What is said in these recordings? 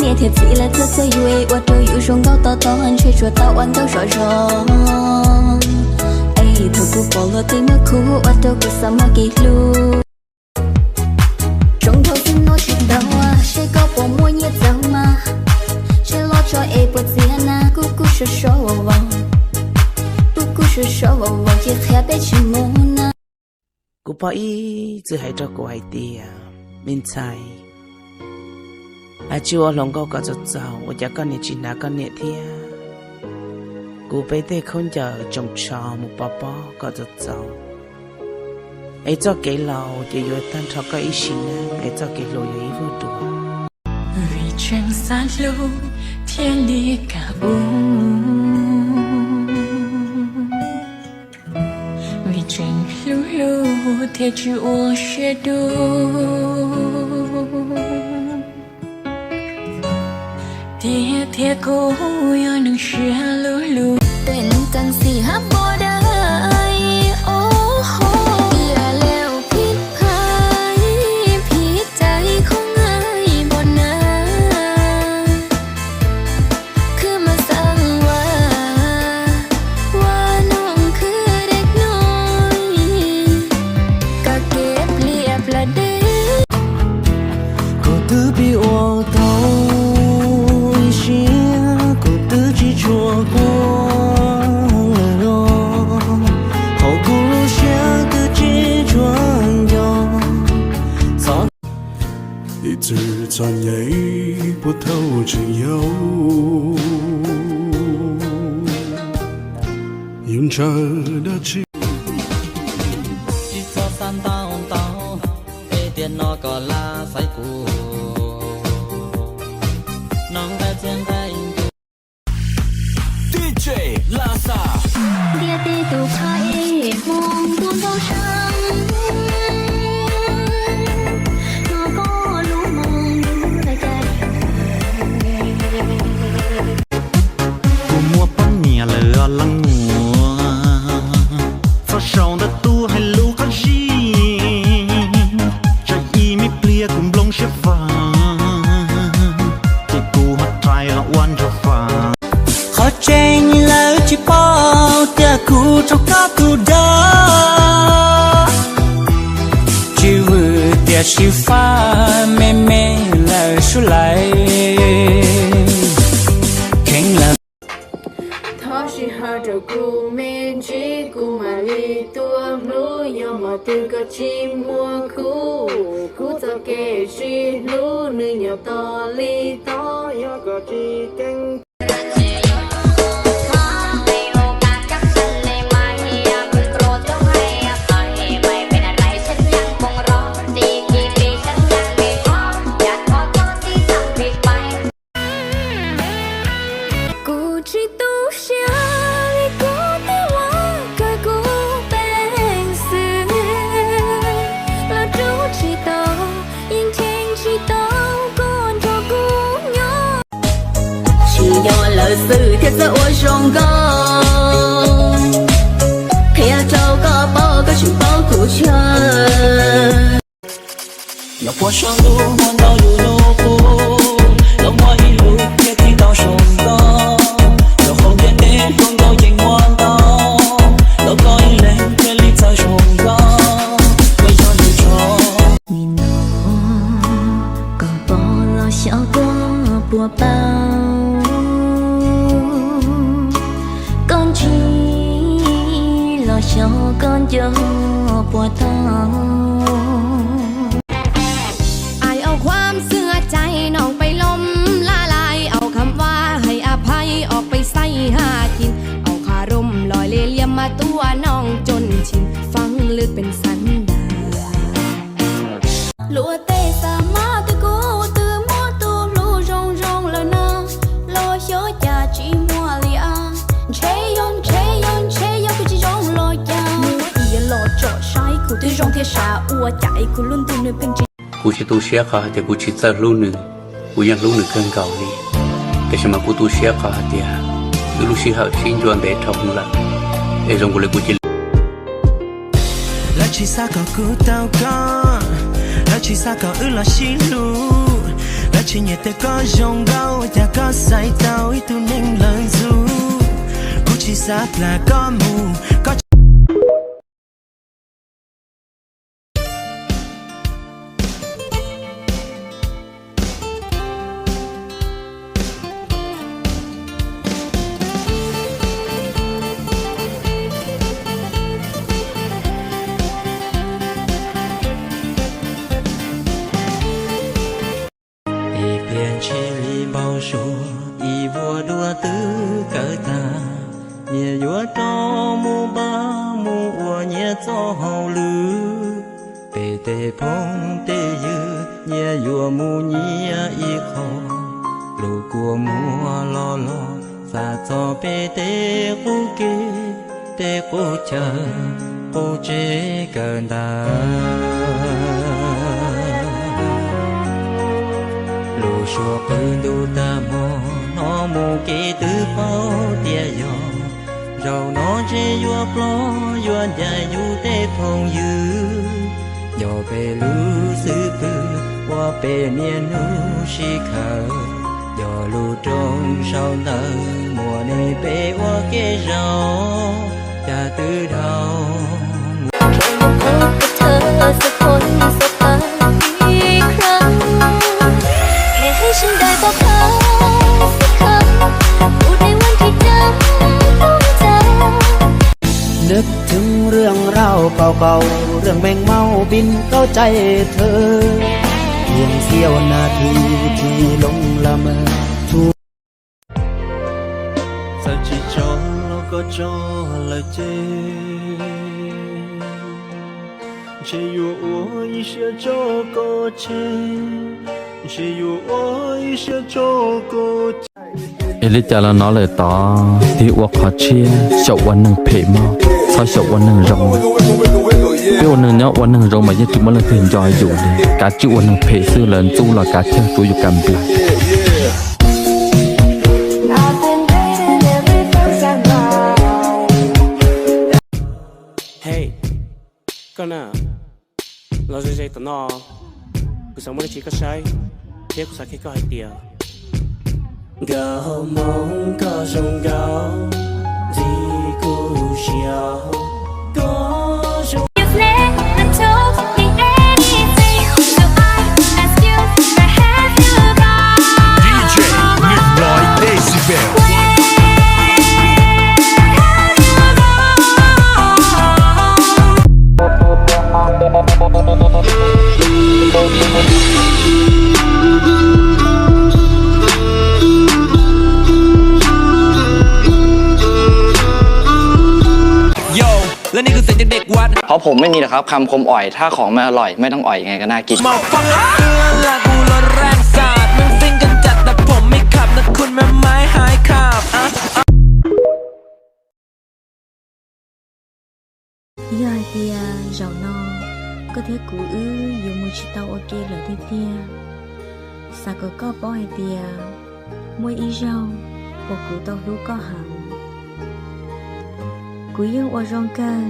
也贴起了特色以为我都有双高到到很却说到弯都说说哎头不保了对么哭我都不什么给路中头是我知道啊谁搞不摸也走嘛谁老着也不接纳姑姑说说我姑姑说说我也还被去摸呢กูพออีจะให้เจ้ากูไอเดียมินใจอาจัวหลงก็จะเจ้าว่าจะก็เนี่ยจีน่าก็เนี่ยเทียกูไปเตะคนจะจงชอมุปปอก็จะเจ้าไอ้เจ้าเกลเราจะอยู่ตั้งทอก็อีชินะไอ้เจ้าเกลเราอยู่อีฟูตัว为全山路天地感悟为真路路贴住我血度贴贴กูยังนึกเชื่อลูลูเป็นจังสิฮับบ่ได้โอ้โหอย่าแล้วผิดพายผิดใจของไอ้บ่นะคือมาสั่งว่าน้องคือเด็กน้อยก็เก็บเรียบละเด้ก็ตื้อปี我头错过了好不如下个阶段有一直转眼不透只有映着的情chỉ cho san tao tao ê tiền nó có là say cù nong ta chen ta DJ 拉萨跌跌都拍梦多高深我ก็รู้มองอยู่ในใจกูมัวปั้นเนี่ยเหลือลังหัว发烧的肚还流汗稀这一米เปลี่ยกุมลงเชฟฟ้าที่กูหัดใจละวันจะฟ้าขอเจงแล้วที่เป้าเดียกูจะกล้ากูได้ชีวิตเดียชีฟ้าไม่แล้วสุไลแข็งแล้ว他是哈着古美吉古玛丽多路要么这个寂寞苦苦早给是路你要道理道要个几根sự thiết giữa ôi sông có khi trâu có bao có chịu bao cụ chơi要过上路换到有路让我一路也听到上高有后面的风高眼望到老高一类别离在上高我要你走你能够把了小多播报cho con dâuปวดท้องอายเอาความเสื่อใจน้องไปล้มละลายเอาคำว่าให้อภัยออกไปใส่หากินเอาคารมลอยเลี่ยมมาตัวน้องจนชินฟังลึกเป็นสันดานลัวเตะสามาตะโกตือมัวตัวลูรงแล้วนะรอโยยาจีมัวลีอาเชยอนกูจีจงรอยาหล่อจ่อใช้กูที่ร้องเทชาอัวใจกูลุ้นตัวนึกเป็นจริงกูจะตัวเสียขาแต่กูจะเจอรู้หนึ่งกูยังรู้หนึ่งเกินเก่าเลยแต่ฉันมากูตัวเสียขาเดียรู้สิหาชิ้นจวนเด็ดทองละไอ้ตรงกูเลยกูจะและชีสาก็กูเต้ากันและชีสาก็ละชิลูและชีเนี่ยแต่ก็ยงเกา có say tao ít tu nên lời ru cô chỉ sát là có mù có bao số y vua đua tứ cỡ ta nhẹ vua cho mu ba mu ua nhẹ cho hậu lư tê tê phong tê dư nhẹ vua mu nhẹ y khó lù của mua lo lo xa cho bê tê cô kê tê cô chờ cô chế cơn ta chùa bự đu ta mò nó mù kỹ tứ bao tia gió rầu nó chế vua plo vua dài du tê phong dư gió về lũ sư bự qua bề miền nu si khờ gió lù trong sau nở mùa này bề qua kê rau cha tứ đầuฉันได้บอกเธอสักคำพูดในวันที่ดำต้องเจอนึกถึงเรื่องราวเก่าๆเรื่องแมงเมาบินเข้าใจเธอเพียงเสี้ยวนาทีที่ลงละเมอทุกสักทีจอแล้วก็จอละเจ只有我一些做过情只有我一些做过Eli là nó lời tỏ thì ua khó chia sầuวันหนึ่งเพมาsao sầuวันหนึ่งรองbiếtวันหนึ่งnhớวันหนึ่งรองmà nhất chúng mình thường enjoyอยู่เลยcả chữวันหนึ่งเพซื้อเลยตู้là cả theo tôiอยู่กันปีHey con à lo dây tao nó cứ sống mới chỉ có sai thế cũng sai khi có hai tiền gạo mong có rồng gạo gì cũng xiao có rồngและนี่คือเสียงจากเด็กวัดเพราะผมไม่มีหรอกครับคำคมอ่อยถ้าของไม่อร่อยไม่ต้องอ่อยยังไงก็น่ากินมาฟังเตือนละกูรถแรงสาดมึงซิ่งกันจัดแต่ผมไม่ขับนะคุณแม่ไม้หายขาบGiờ thì giàu no có thể cụ dù mua chỉ tao ok là thế tia sao có bỏ hay tia mua ý rau và cụ tao lú có hẳn cụ dân ở rong ca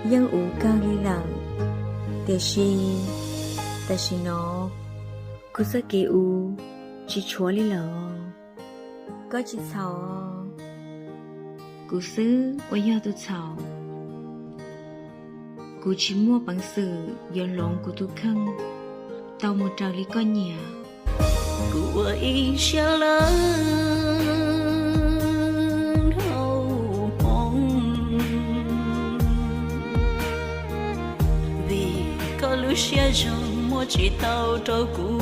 dân ủ ca đi làm tại vì nó cụ sẽ kêu u chỉ chúa đi lỡ có chỉ sao cụ xứ ở giờ tôi sao cụ chỉ mua bằng sự giờ lộn của tôi khăn tao một trào lý con nhà cụ ở ý xa lớn hầu hồng vì có lúc xe rồng mua chỉ tao cho cụ